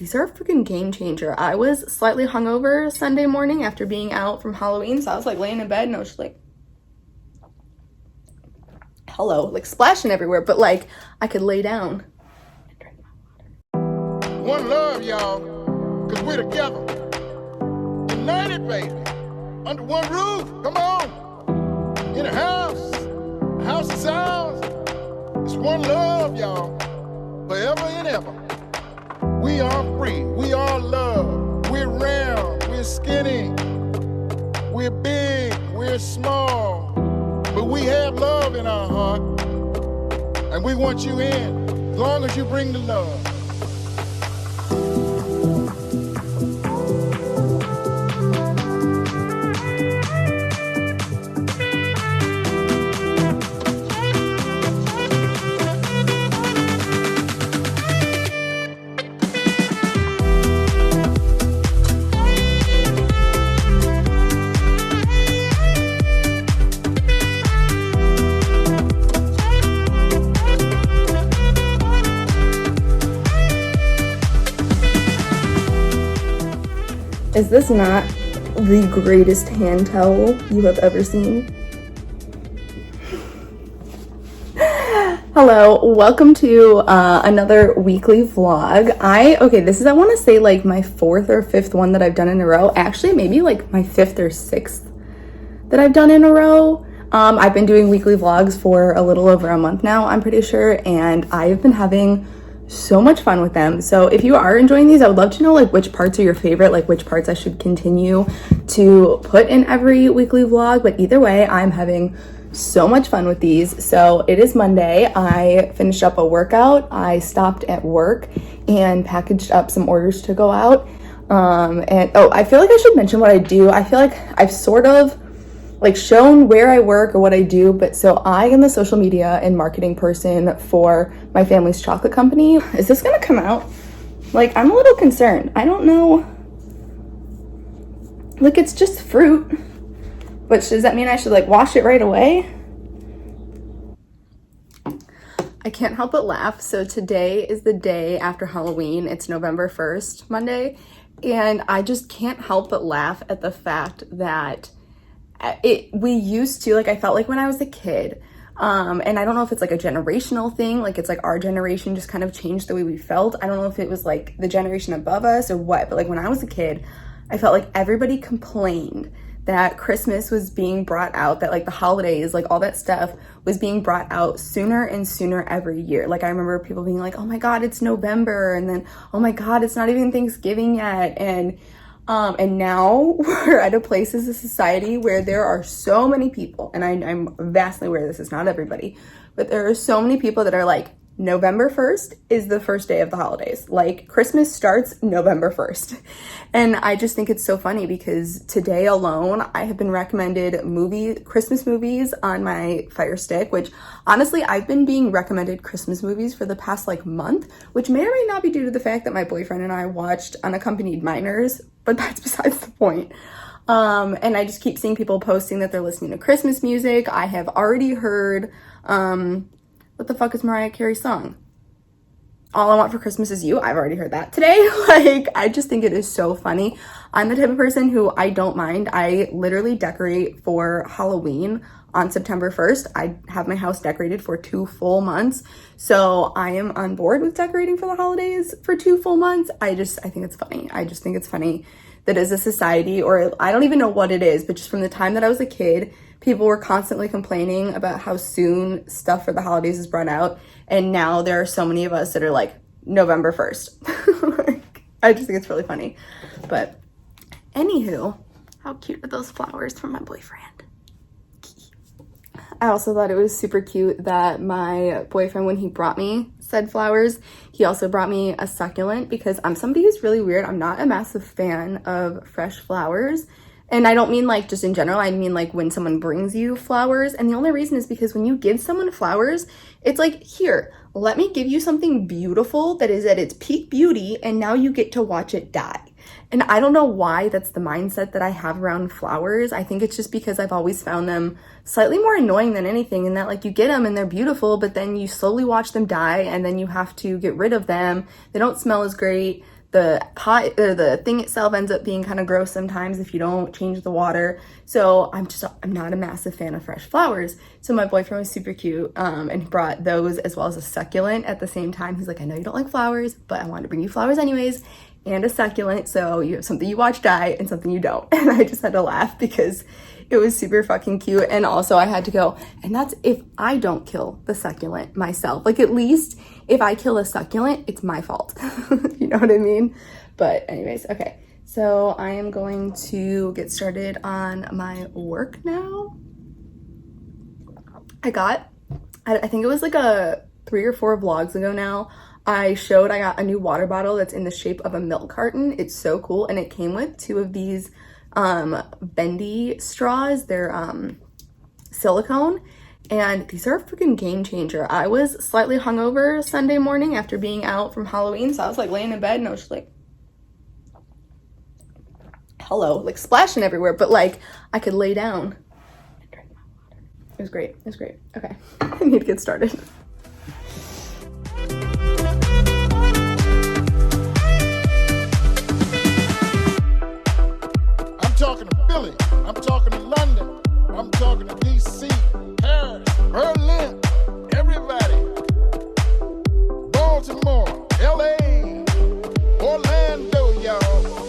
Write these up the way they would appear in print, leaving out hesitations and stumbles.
these are a freaking game changer. I was slightly hungover Sunday morning after being out from Halloween, so I was like laying in bed and I was just like, hello, like splashing everywhere, but like I could lay down and drink my water. One love, y'all, because we're together. United, baby. Under one roof, come on. In a house is ours. It's one love, y'all, forever and ever. We are free, we are love. We're round, we're skinny. We're big, we're small. But we have love in our heart. And we want you in, as long as you bring the love. Is this not the greatest hand towel you have ever seen? Hello, welcome to another weekly vlog. This is, I want to say like my 4th or 5th one that I've done in a row. Actually, maybe like my 5th or 6th that I've done in a row. I've been doing weekly vlogs for a little over a month now, I'm pretty sure, and I've been having so much fun with them. So if you are enjoying these, I would love to know like which parts are your favorite, like which parts I should continue to put in every weekly vlog. But either way, I'm having so much fun with these. So it is Monday. I finished up a workout. I stopped at work and packaged up some orders to go out. I feel like I should mention what I do. I feel like I've sort of like shown where I work or what I do, but so I am the social media and marketing person for my family's chocolate company. Is this gonna come out? Like, I'm a little concerned. I don't know. Like, it's just fruit. But does that mean I should like wash it right away? I can't help but laugh. So today is the day after Halloween. It's November 1st, Monday. And I just can't help but laugh at the fact that we used to, like, I felt like when I was a kid, and I don't know if it's like a generational thing, like it's like our generation just kind of changed the way we felt. I don't know if it was like the generation above us or what, but like when I was a kid, I felt like everybody complained that Christmas was being brought out, that like the holidays, like all that stuff was being brought out sooner and sooner every year. Like I remember people being like, oh my God, it's November. And then, oh my God, it's not even Thanksgiving yet. And now we're at a place as a society where there are so many people, and I'm vastly aware this is not everybody, but there are so many people that are like, November 1st is the first day of the holidays. Like Christmas starts November 1st. And I just think it's so funny because today alone, I have been recommended Christmas movies on my Fire Stick, which honestly, I've been being recommended Christmas movies for the past like month, which may or may not be due to the fact that my boyfriend and I watched Unaccompanied Minors, but that's besides the point. And I just keep seeing people posting that they're listening to Christmas music. I have already heard, what the fuck is Mariah Carey's song? All I Want for Christmas Is You. I've already heard that today. Like, I just think it is so funny. I'm the type of person who I don't mind. I literally decorate for Halloween on September 1st. I have my house decorated for 2 full months. So I am on board with decorating for the holidays for 2 full months. I think it's funny. I just think it's funny that as a society, or I don't even know what it is, but just from the time that I was a kid, people were constantly complaining about how soon stuff for the holidays is brought out. And now there are so many of us that are like November 1st. Like, I just think it's really funny. But anywho, how cute are those flowers from my boyfriend? I also thought it was super cute that my boyfriend, when he brought me said flowers, he also brought me a succulent, because I'm somebody who's really weird. I'm not a massive fan of fresh flowers. And I don't mean like just in general, I mean like when someone brings you flowers. And the only reason is because when you give someone flowers, it's like, here, let me give you something beautiful that is at its peak beauty, and now you get to watch it die. And I don't know why that's the mindset that I have around flowers. I think it's just because I've always found them slightly more annoying than anything, in that like you get them and they're beautiful, but then you slowly watch them die and then you have to get rid of them. They don't smell as great. the pot or the thing itself ends up being kind of gross sometimes if you don't change the water. So I'm not a massive fan of fresh flowers. So my boyfriend was super cute and he brought those as well as a succulent at the same time. He's like, I know you don't like flowers, but I wanted to bring you flowers anyways, and a succulent, so you have something you watch die and something you don't. And I just had to laugh because it was super fucking cute. And also I had to go, and that's if I don't kill the succulent myself. Like, at least if I kill a succulent, it's my fault. You know what I mean? But anyways, okay. So I am going to get started on my work now. I think it was like 3 or 4 vlogs ago now, I got a new water bottle that's in the shape of a milk carton. It's so cool. And it came with 2 of these bendy straws. They're silicone, and these are a freaking game changer. I was slightly hungover Sunday morning after being out from Halloween, so I was like laying in bed and I was just like, hello, like splashing everywhere, but like I could lay down and drink my water. It was great. It was great. Okay, I need to get started. I'm talking to Philly, I'm talking to London, I'm talking to DC, Paris, Berlin, everybody. Baltimore, LA, Orlando, y'all.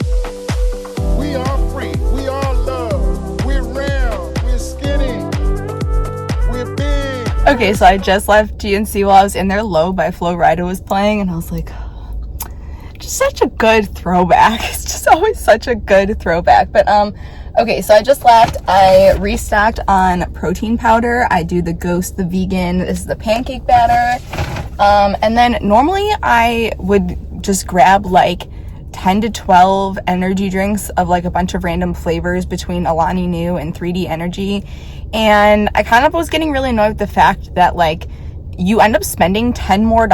We are free, we are love, we're round, we're skinny, we're big. Okay, so I just left GNC while I was in there. Low by Flo Rida was playing, and I was like, just such a good throwback. It's just always such a good throwback. But okay, so I just left. I restocked on protein powder. I do the Ghost, the vegan. This is the pancake batter. And then normally I would just grab like 10 to 12 energy drinks of like a bunch of random flavors between Alani Nu and 3D Energy. And I kind of was getting really annoyed with the fact that like you end up spending $10 more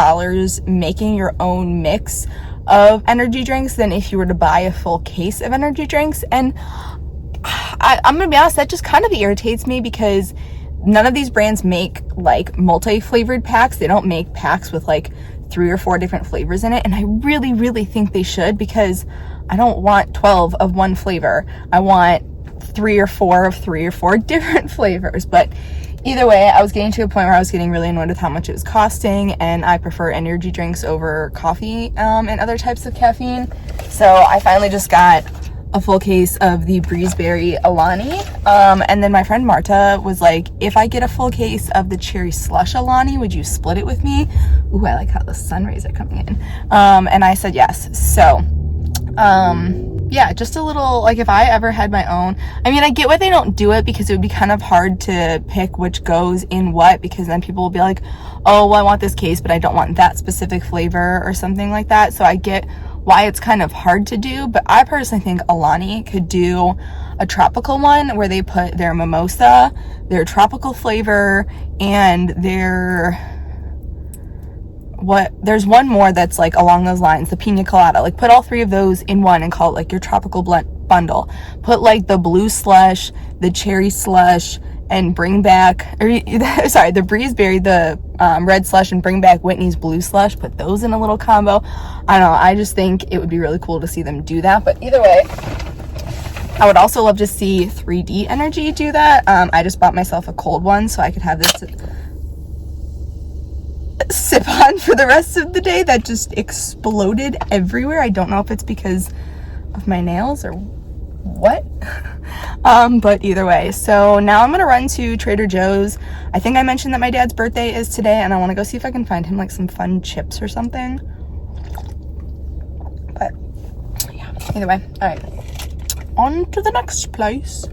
making your own mix of energy drinks than if you were to buy a full case of energy drinks. And I'm gonna be honest, that just kind of irritates me because none of these brands make like multi-flavored packs. They don't make packs with like 3 or 4 different flavors in it, and I really, really think they should, because I don't want 12 of one flavor. I want 3 or 4 of 3 or 4 different flavors. But either way, I was getting to a point where I was getting really annoyed with how much it was costing, and I prefer energy drinks over coffee and other types of caffeine. So I finally just got a full case of the Breezeberry Alani, and then my friend Marta was like, if I get a full case of the Cherry Slush Alani, would you split it with me? Ooh, I like how the sun rays are coming in. And I said yes. So yeah, just a little, like, if I ever had my own, I mean, I get why they don't do it, because it would be kind of hard to pick which goes in what, because then people will be like, oh, well, I want this case, but I don't want that specific flavor or something like that. So I get why it's kind of hard to do, but I personally think Alani could do a tropical one where they put their mimosa, their tropical flavor, and there's one more that's like along those lines, the pina colada. Like, put all 3 of those in one and call it like your tropical bundle. Put like the blue slush, the cherry slush, and bring back, sorry, the Breezeberry, the red slush, and bring back Whitney's blue slush. Put those in a little combo. I don't know, I just think it would be really cool to see them do that. But either way, I would also love to see 3D Energy do that. I just bought myself a cold one so I could have this sip on for the rest of the day. That just exploded everywhere. I don't know if it's because of my nails or what. But either way, so now I'm gonna run to Trader Joe's. I think I mentioned that my dad's birthday is today, and I want to go see if I can find him like some fun chips or something. But yeah, either way, all right, on to the next place.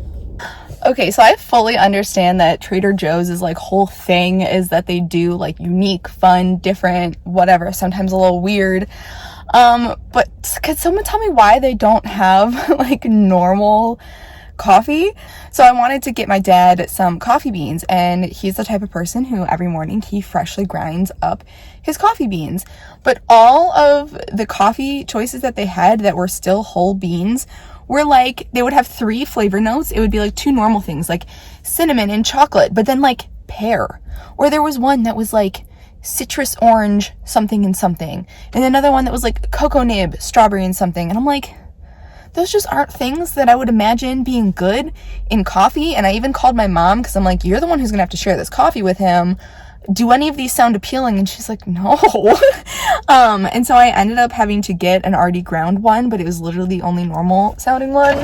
Okay, so I fully understand that Trader Joe's is like whole thing is that they do like unique, fun, different, whatever, sometimes a little weird. But could someone tell me why they don't have like normal coffee? So I wanted to get my dad some coffee beans, and he's the type of person who every morning he freshly grinds up his coffee beans. But all of the coffee choices that they had that were still whole beans were like, they would have 3 flavor notes. It would be like 2 normal things like cinnamon and chocolate, but then like pear. Or there was one that was like citrus orange something and something, and another one that was like cocoa nib, strawberry and something. And I'm like, those just aren't things that I would imagine being good in coffee. And I even called my mom because I'm like, you're the one who's gonna have to share this coffee with him. Do any of these sound appealing? And she's like, no. And so I ended up having to get an already ground one, but it was literally the only normal sounding one.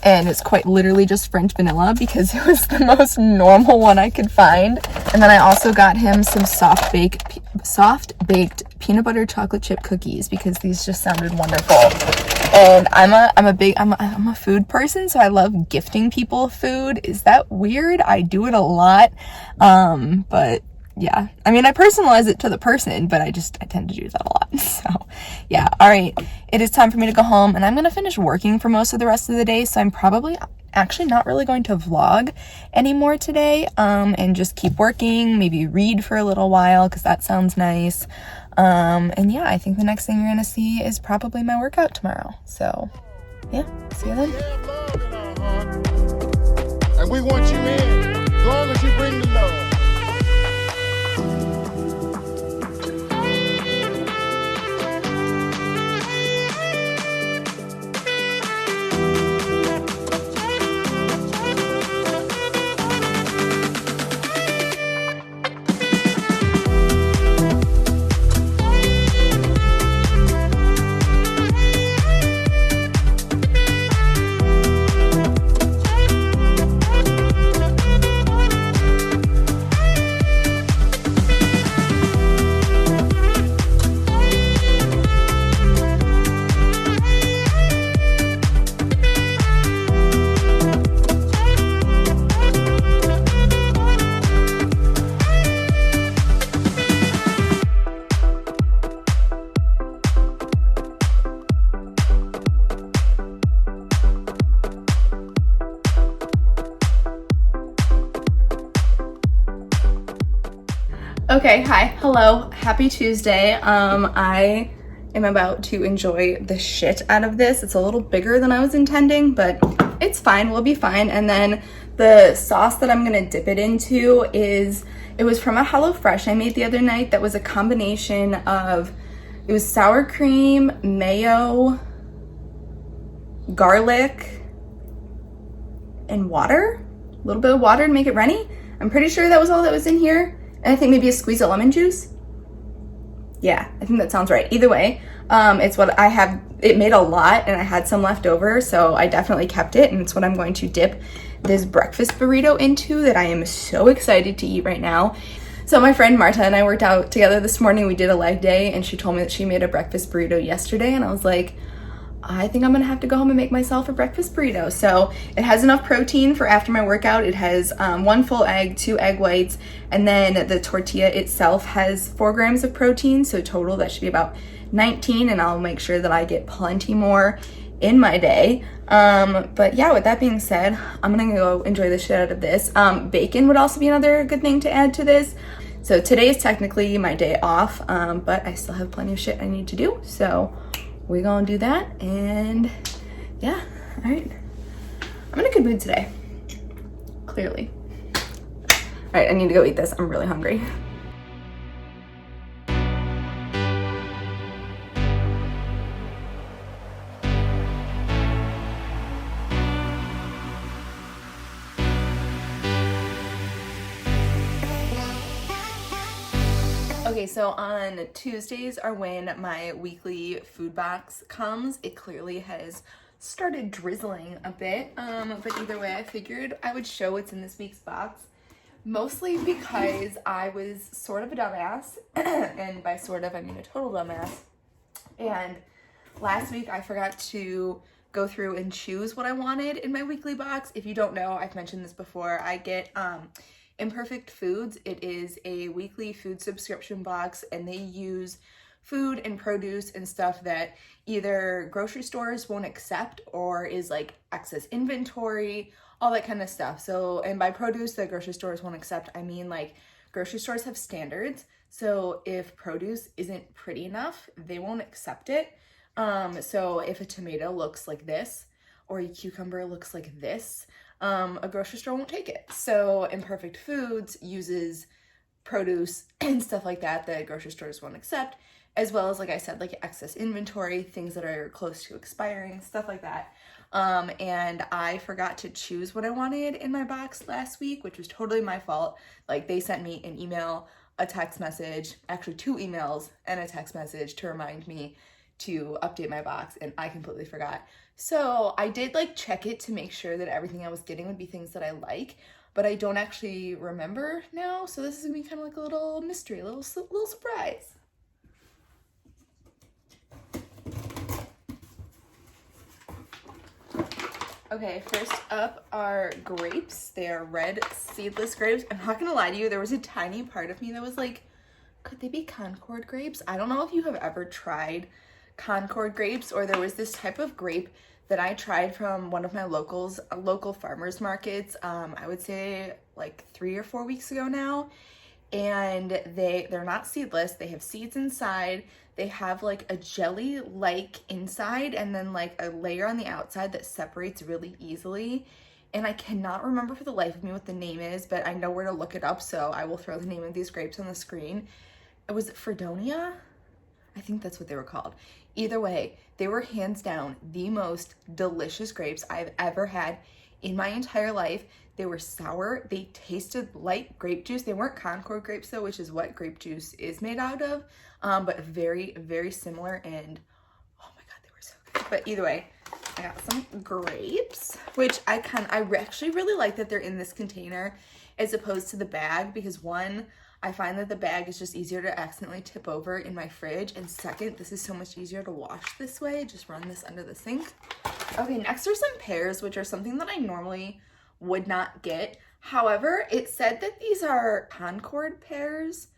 And it's quite literally just French vanilla because it was the most normal one I could find. And then I also got him some soft baked peanut butter chocolate chip cookies because these just sounded wonderful. And I'm a food person, so I love gifting people food. Is that weird? I do it a lot. But yeah, I mean, I personalize it to the person, but I tend to do that a lot. So yeah. All right. It is time for me to go home, and I'm going to finish working for most of the rest of the day. So I'm probably actually not really going to vlog anymore today, and just keep working, maybe read for a little while, cause that sounds nice. And yeah, I think the next thing you're going to see is probably my workout tomorrow. So yeah, see you then. And we want you in, as long as you bring the love. Okay, hi, hello, happy Tuesday. I am about to enjoy the shit out of this. It's a little bigger than I was intending, but it's fine, we'll be fine. And then the sauce that I'm gonna dip it into it was from a HelloFresh I made the other night that was a combination of, it was sour cream, mayo, garlic, and water. A little bit of water to make it runny. I'm pretty sure that was all that was in here. And I think maybe a squeeze of lemon juice. Yeah, I think that sounds right. Either way, it's what I have. It made a lot and I had some left over, so I definitely kept it, and it's what I'm going to dip this breakfast burrito into that I am so excited to eat right now. So my friend Marta and I worked out together this morning. We did a leg day and she told me that she made a breakfast burrito yesterday, and I was like, I think I'm gonna have to go home and make myself a breakfast burrito. So it has enough protein for after my workout. It has 1 full egg, 2 egg whites, and then the tortilla itself has 4 grams of protein. So total that should be about 19, and I'll make sure that I get plenty more in my day. But yeah, with that being said, I'm gonna go enjoy the shit out of this. Bacon would also be another good thing to add to this. So today is technically my day off, but I still have plenty of shit I need to do. So we're gonna do that, and yeah, all right. I'm in a good mood today, clearly. All right, I need to go eat this. I'm really hungry. Okay, so on Tuesdays are when my weekly food box comes. It clearly has started drizzling a bit, but either way, I figured I would show what's in this week's box, mostly because I was sort of a dumbass, and by sort of, I mean a total dumbass, and last week I forgot to go through and choose what I wanted in my weekly box. If you don't know, I've mentioned this before, I get Imperfect Foods. It is a weekly food subscription box, and they use food and produce and stuff that either grocery stores won't accept or is like excess inventory, all that kind of stuff. So, and by produce that grocery stores won't accept, I mean like grocery stores have standards. So if produce isn't pretty enough, they won't accept it. So if a tomato looks like this or a cucumber looks like this, a grocery store won't take it. So Imperfect Foods uses produce and stuff like that that grocery stores won't accept, as well as, like I said, like excess inventory, things that are close to expiring, stuff like that. And I forgot to choose what I wanted in my box last week, which was totally my fault. Like, they sent me an email, a text message, actually 2 emails and a text message to remind me to update my box, and I completely forgot. So I did like check it to make sure that everything I was getting would be things that I like, but I don't actually remember now. So this is gonna be kind of like a little mystery, a little surprise. Okay, first up are grapes. They are red seedless grapes. I'm not gonna lie to you, there was a tiny part of me that was like, could they be Concord grapes? I don't know if you have ever tried Concord grapes, or there was this type of grape that I tried from one of my local farmers markets. I would say like 3 or 4 weeks ago now. And they're not seedless. They have seeds inside. They have like a jelly-like inside and then like a layer on the outside that separates really easily. And I cannot remember for the life of me what the name is, but I know where to look it up, so I will throw the name of these grapes on the screen. Was it Fredonia? I think that's what they were called. Either way, they were hands down the most delicious grapes I've ever had in my entire life. They were sour. They tasted like grape juice. They weren't Concord grapes though, which is what grape juice is made out of, but very, very similar. And oh my God, they were so good. But either way, I got some grapes, which I actually really like that they're in this container as opposed to the bag, because one, I find that the bag is just easier to accidentally tip over in my fridge, and second, this is so much easier to wash this way. Just run this under the sink. Okay, next are some pears, which are something that I normally would not get. However, it said that these are Concord pears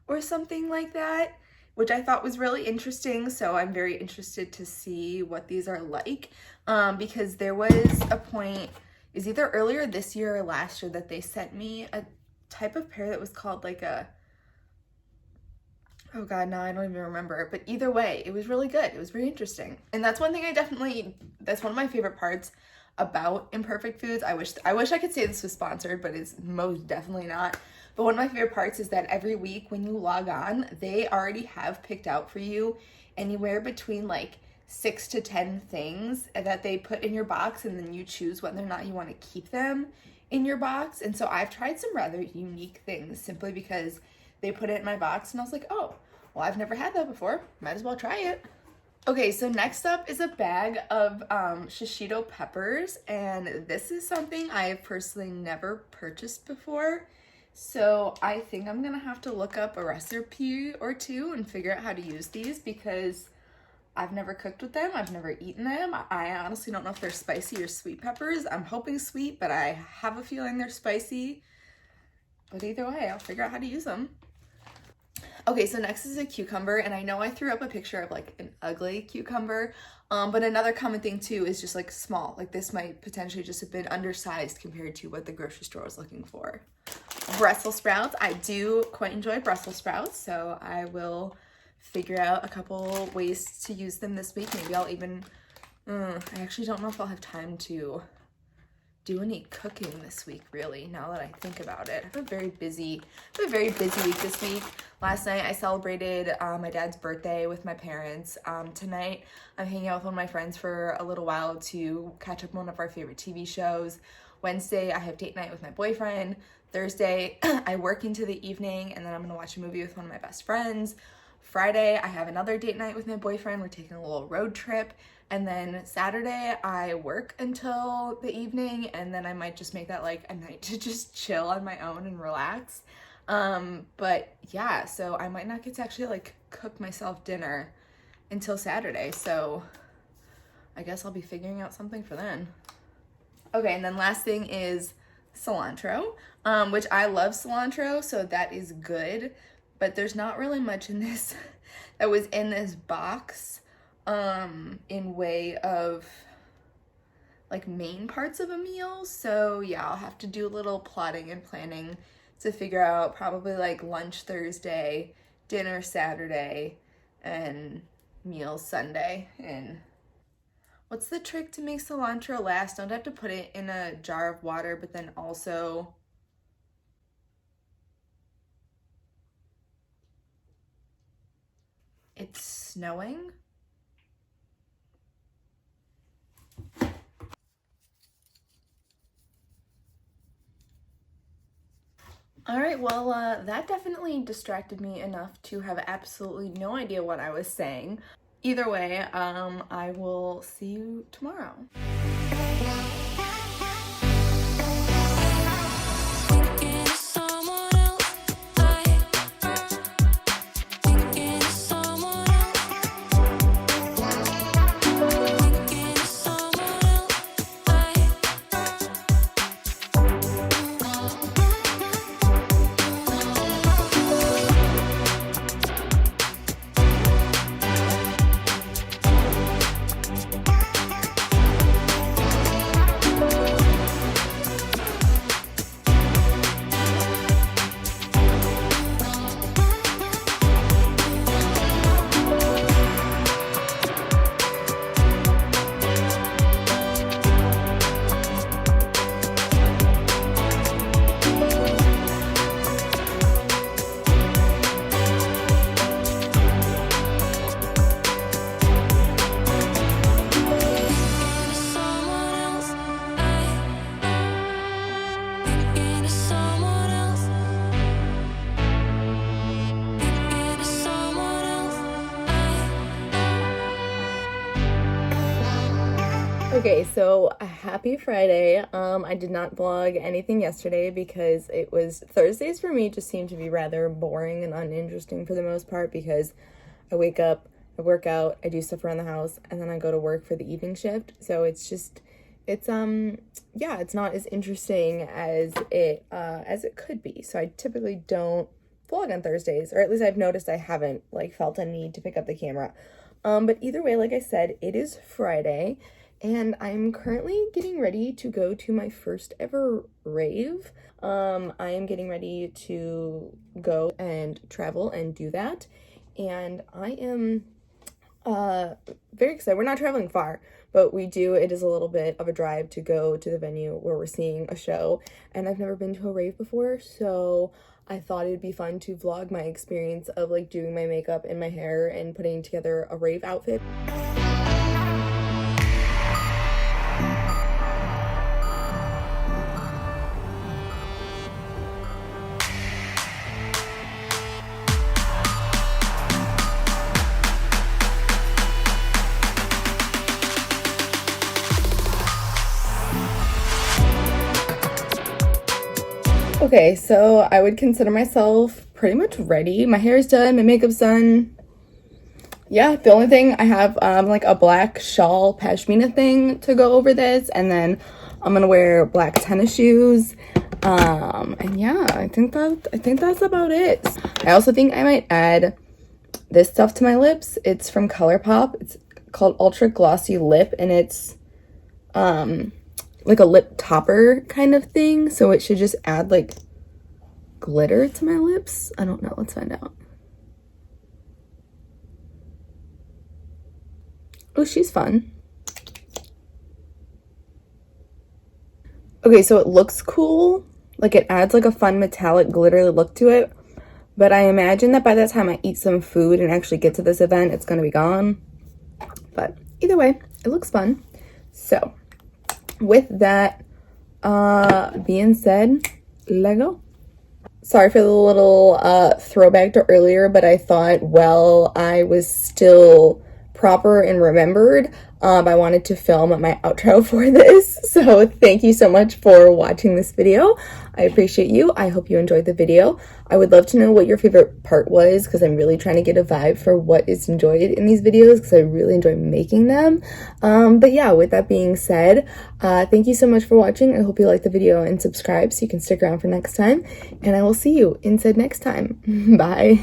or something like that, which I thought was really interesting. So I'm very interested to see what these are like, because there was a point, is either earlier this year or last year, that they sent me a type of pear that was called like a, oh God, no, I don't even remember. But either way, it was really good. It was very interesting. And that's one thing that's one of my favorite parts about Imperfect Foods. I wish I could say this was sponsored, but it's most definitely not. But one of my favorite parts is that every week when you log on, they already have picked out for you anywhere between like 6 to 10 things that they put in your box, and then you choose whether or not you want to keep them in your box. And so I've tried some rather unique things simply because they put it in my box, and I was like, oh, well, I've never had that before. Might as well try it. Okay, so next up is a bag of Shishito Peppers, and this is something I have personally never purchased before. So I think I'm gonna have to look up a recipe or two and figure out how to use these, because I've never cooked with them. I've never eaten them. I honestly don't know if they're spicy or sweet peppers. I'm hoping sweet, but I have a feeling they're spicy. But either way, I'll figure out how to use them. Okay, so next is a cucumber, and I know I threw up a picture of like an ugly cucumber, but another common thing too is just like small. Like this might potentially just have been undersized compared to what the grocery store was looking for. Brussels sprouts. I do quite enjoy Brussels sprouts, so I will figure out a couple ways to use them this week. Maybe I'll even, I actually don't know if I'll have time to do any cooking this week, really, now that I think about it. I have a very busy week this week. Last night I celebrated my dad's birthday with my parents. Tonight I'm hanging out with one of my friends for a little while to catch up on one of our favorite TV shows. Wednesday I have date night with my boyfriend. Thursday I work into the evening, and then I'm gonna watch a movie with one of my best friends. Friday I have another date night with my boyfriend. We're taking a little road trip. And then Saturday I work until the evening, and then I might just make that like a night to just chill on my own and relax. But yeah, so I might not get to actually like cook myself dinner until Saturday. So I guess I'll be figuring out something for then. Okay, and then last thing is cilantro, which I love cilantro, so that is good. But there's not really much in this that was in this box in way of like main parts of a meal. So yeah, I'll have to do a little plotting and planning to figure out probably like lunch Thursday, dinner Saturday, and meals Sunday. And what's the trick to make cilantro last? Don't have to put it in a jar of water, but then also, I don't know if I'll have time to do like a little plotting and planning to figure out probably like lunch Thursday, dinner Saturday, and meals Sunday. And what's the trick to make cilantro last? Don't have to put it in a jar of water, but then also, I don't know if I'll have time to do like a little plotting and planning to figure out probably like lunch Thursday, dinner Saturday, and meals Sunday. And It's snowing. All right, well, that definitely distracted me enough to have absolutely no idea what I was saying. Either way, I will see you tomorrow. Okay, so happy Friday. I did not vlog anything yesterday because it was Thursdays for me just seem to be rather boring and uninteresting for the most part because I wake up, I work out, I do stuff around the house, and then I go to work for the evening shift. So it's not as interesting as it could be. So I typically don't vlog on Thursdays, or at least I've noticed I haven't felt a need to pick up the camera. But either way, like I said, it is Friday. And I'm currently getting ready to go to my first ever rave. I am getting ready to go and travel and do that. And I am very excited. We're not traveling far, but it is a little bit of a drive to go to the venue where we're seeing a show. And I've never been to a rave before, so I thought it'd be fun to vlog my experience of doing my makeup and my hair and putting together a rave outfit. Okay, so I would consider myself pretty much ready. My hair is done, my makeup's done. Yeah, the only thing I have a black shawl pashmina thing to go over this, and then I'm gonna wear black tennis shoes. And yeah, I think that's about it. I also think I might add this stuff to my lips. It's from ColourPop. It's called Ultra Glossy Lip, and it's like a lip topper kind of thing, so it should just add glitter to my lips. I don't know, let's find out. Oh, she's fun. Okay, so it looks cool, it adds a fun metallic glitter look to it, but I imagine that by the time I eat some food and actually get to this event, it's gonna be gone. But either way, it looks fun. So with that being said, let's go. Sorry for the little throwback to earlier, but I thought while I was still proper and remembered, I wanted to film my outro for this. So thank you so much for watching this video. I appreciate you. I hope you enjoyed the video. I would love to know what your favorite part was, because I'm really trying to get a vibe for what is enjoyed in these videos, because I really enjoy making them. But yeah, with that being said, thank you so much for watching. I hope you liked the video and subscribe so you can stick around for next time. And I will see you in said next time. Bye.